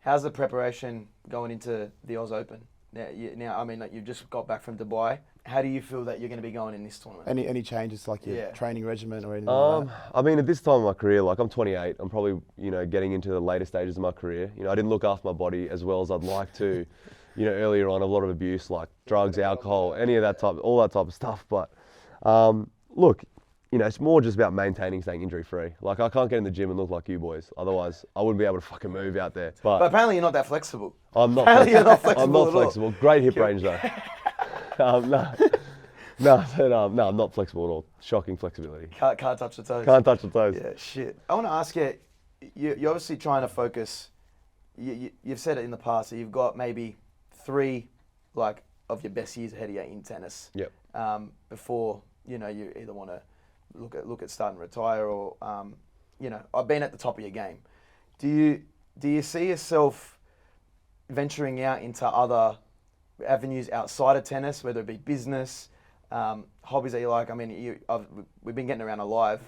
how's the preparation going into the Oz Open? Now, I mean, like, you've just got back from Dubai. How do you feel that you're going to be going in this tournament? Any changes, like your training regimen or anything like that? I mean, at this time of my career, like I'm 28, I'm probably, getting into the later stages of my career. I didn't look after my body as well as I'd like to, earlier on, a lot of abuse, like drugs, alcohol, all that type of stuff. But look, it's more just about staying injury free. Like, I can't get in the gym and look like you boys. Otherwise, I wouldn't be able to fucking move out there. But apparently you're not that flexible. I'm not. Apparently you're not flexible. I'm not flexible. Great hip range though. No, I'm not flexible at all. Shocking flexibility. Can't touch the toes. Can't touch the toes. Yeah, shit. I want to ask you, you're obviously trying to focus. You've said it in the past, so you've got maybe 3, like, of your best years ahead of you in tennis. Yep. Before, you either want to look at starting to retire or, I've been at the top of your game. Do you see yourself venturing out into other avenues outside of tennis, whether it be business, hobbies that you like? I mean, we've been getting around alive.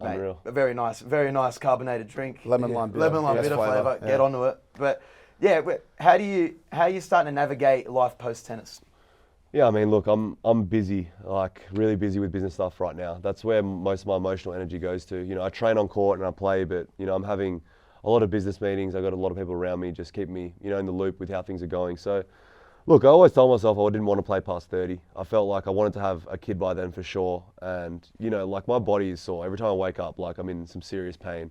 Unreal. A very nice carbonated drink. Lemon lime bitter. Bitter flavour. Get onto it. But yeah, how are you starting to navigate life post tennis? Yeah, I mean, look, I'm busy, like really busy with business stuff right now. That's where most of my emotional energy goes to. I train on court and I play, but I'm having a lot of business meetings. I've got a lot of people around me just keep me, in the loop with how things are going. So, look, I always told myself I didn't want to play past 30. I felt like I wanted to have a kid by then for sure. And, like, my body is sore. Every time I wake up, like, I'm in some serious pain.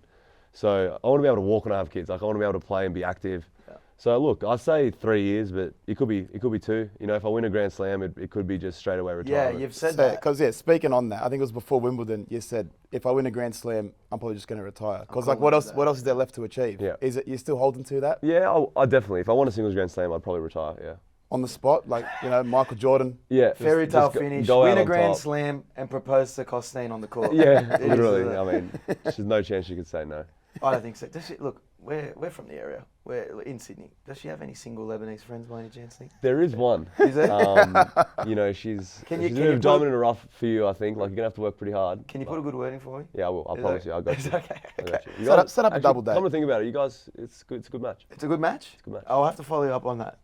So I want to be able to walk when I have kids. Like, I want to be able to play and be active. Yeah. So look, I say 3 years, but it could be 2. If I win a Grand Slam, it could be just straight away retirement. Yeah, you've said that. Because speaking on that, I think it was before Wimbledon. You said if I win a Grand Slam, I'm probably just going to retire. Because like, what else is there left to achieve? Yeah. Is it you still holding to that? Yeah, I definitely. If I won a singles Grand Slam, I'd probably retire. Yeah. On the spot, like Michael Jordan. Yeah. Fairy tale finish. Win a Grand Slam and propose to Costine on the court. Yeah, literally. I mean, there's no chance she could say no. I don't think so. Does she, look, we're from the area. We're in Sydney. Does she have any single Lebanese friends by any chance? There is one. Is there? She's Can a bit of diamond in the rough for you, I think. Like, you're going to have to work pretty hard. Can you put a good word in for me? Yeah, I will. I promise you. I'll go. Okay. Set up a double date. Come to think about it, you guys, it's good. It's a good match. It's a good match? It's a good match. I'll have to follow you up on that.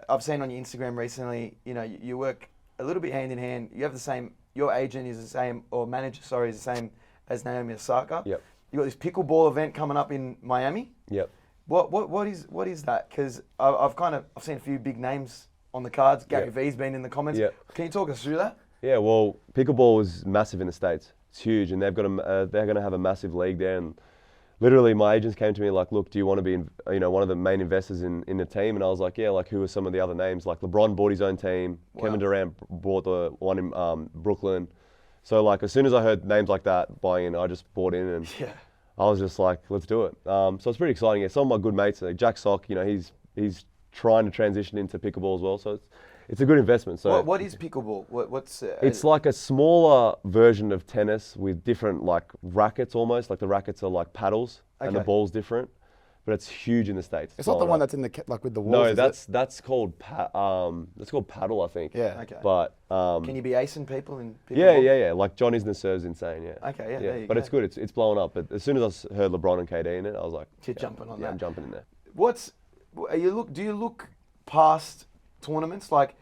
I've seen on your Instagram recently, you work a little bit hand in hand. You have the same, your agent is the same, or manager, sorry, is the same as Naomi Osaka. Yep. You got this pickleball event coming up in Miami. Yep. What is that? Because I've seen a few big names on the cards. Gary V's been in the comments. Yep. Can you talk us through that? Yeah. Well, pickleball is massive in the States. It's huge, and they're going to have a massive league there. And literally, my agents came to me like, "Look, do you want to be, one of the main investors in the team?" And I was like, "Yeah." Like, who are some of the other names? Like, LeBron bought his own team. Wow. Kevin Durant bought the one in Brooklyn. So like, as soon as I heard names like that buying in, I just bought in and. Yeah. I was just like, let's do it. So it's pretty exciting. Yeah, some of my good mates, like Jack Sock, he's trying to transition into pickleball as well. So it's a good investment. So what is pickleball? What's it's like a smaller version of tennis with different like rackets almost. Like the rackets are like paddles and the ball's different. But it's huge in the States. It's not the one that's in the like with the walls. No, that's called paddle, I think. Yeah. Okay. But can you be acing people in pickleball? Yeah. Like Johnny Isner serves insane. Yeah. Okay. Yeah. There you but go. it's good. It's blowing up. But as soon as I heard LeBron and KD in it, I was like, you're jumping on that. I'm jumping in there. Do you look past tournaments, like,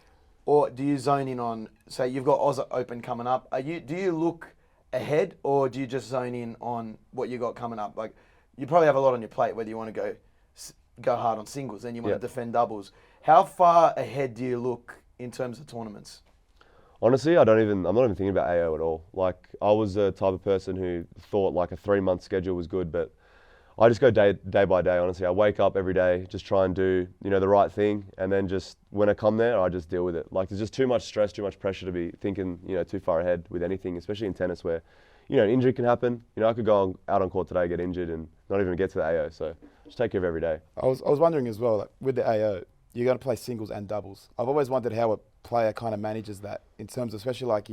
or do you zone in on? Say you've got Oz Open coming up. Do you look ahead, or do you just zone in on what you got coming up? Like, you probably have a lot on your plate, whether you want to go hard on singles, then you want to defend doubles. How far ahead do you look in terms of tournaments? Honestly, I'm not even thinking about AO at all. Like, I was the type of person who thought like a 3-month schedule was good, but I just go day by day, honestly. I wake up every day, just try and do, the right thing. And then just when I come there, I just deal with it. Like, there's just too much stress, too much pressure to be thinking, too far ahead with anything, especially in tennis where, an injury can happen. I could go out on court today, get injured and not even get to the AO. So just take care of every day. I was wondering as well, like, with the AO, you're going to play singles and doubles. I've always wondered how a player kind of manages that in terms of, especially like,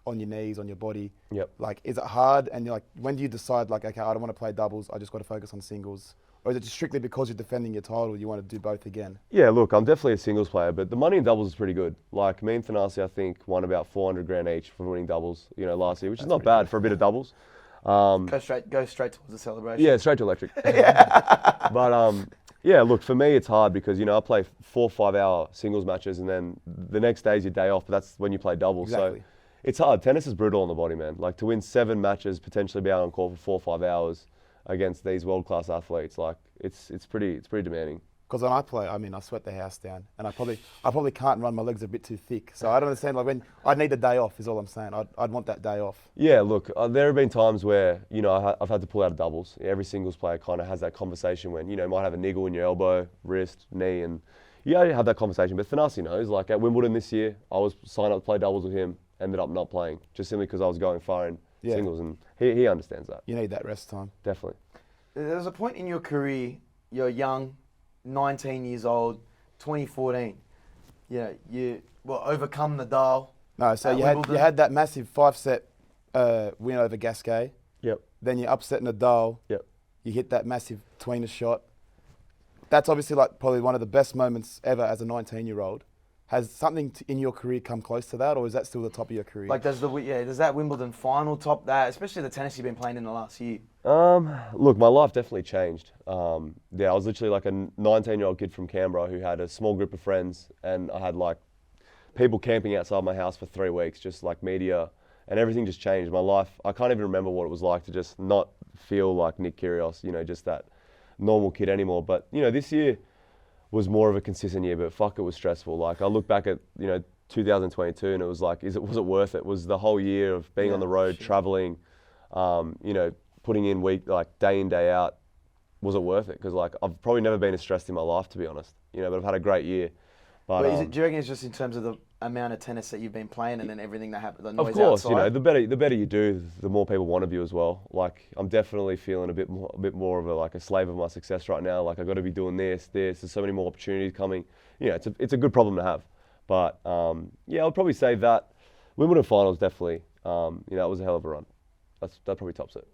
on your knees, on your body. Yep. Like, is it hard? And you're like, when do you decide like, okay, I don't want to play doubles, I just got to focus on singles? Or is it just strictly because you're defending your title, you want to do both again? Yeah, look, I'm definitely a singles player, but the money in doubles is pretty good. Like, me and Thanasi, I think, won about 400 grand each for winning doubles, last year, which is not bad for a bit of doubles. Go straight towards the celebration. Yeah, straight to electric. But Yeah, look, for me it's hard because, you know, I play 4 or 5 hour singles matches and then the next day's your day off, but that's when you play doubles. Exactly. So it's hard. Tennis is brutal on the body, man. Like to win 7 matches, potentially be out on court for 4 or 5 hours against these world-class athletes, like it's pretty demanding. Because when I play, I mean, I sweat the house down, and I probably can't run. My legs are a bit too thick, so I don't understand. Like when I need a day off, is all I'm saying. I'd want that day off. Yeah, look, there have been times where, you know, I've had to pull out of doubles. Every singles player kind of has that conversation when, you know, you might have a niggle in your elbow, wrist, knee, and you gotta have that conversation. But Thanasi knows, like at Wimbledon this year, I was signed up to play doubles with him, ended up not playing, just simply because I was going far in singles, and he understands that. You need that rest time. Definitely. There's a point in your career, you're young, 19 years old, 2014. Yeah, you will overcome Nadal. No, so at you Wimbledon. had that massive 5-set win over Gasquet. Yep. Then you upset Nadal. Yep. You hit that massive tweener shot. That's obviously like probably one of the best moments ever as a 19-year-old. Has something in your career come close to that, or is that still the top of your career? Like, does that Wimbledon final top that, especially the tennis you've been playing in the last year? Look, my life definitely changed. Yeah, I was literally like a 19-year-old kid from Canberra who had a small group of friends, and I had like people camping outside my house for 3 weeks, just like media, and everything just changed. My life, I can't even remember what it was like to just not feel like Nick Kyrgios, you know, just that normal kid anymore. But, you know, this year was more of a consistent year, but fuck, it was stressful. Like I look back at, you know, 2022 and it was like, was it worth it? Was the whole year of being on the road, traveling, you know, putting in day in, day out, was it worth it? Because like I've probably never been as stressed in my life, to be honest. You know, but I've had a great year. But do you reckon it's just in terms of the amount of tennis that you've been playing and then everything that happened, the noise of course, outside? you know, the better you do, the more people want of you as well. Like I'm definitely feeling a bit more of a slave of my success right now. Like I got to be doing this. There's so many more opportunities coming. You know, it's a good problem to have. But yeah, I'll probably say that Wimbledon finals definitely. You know, it was a hell of a run. That probably tops it.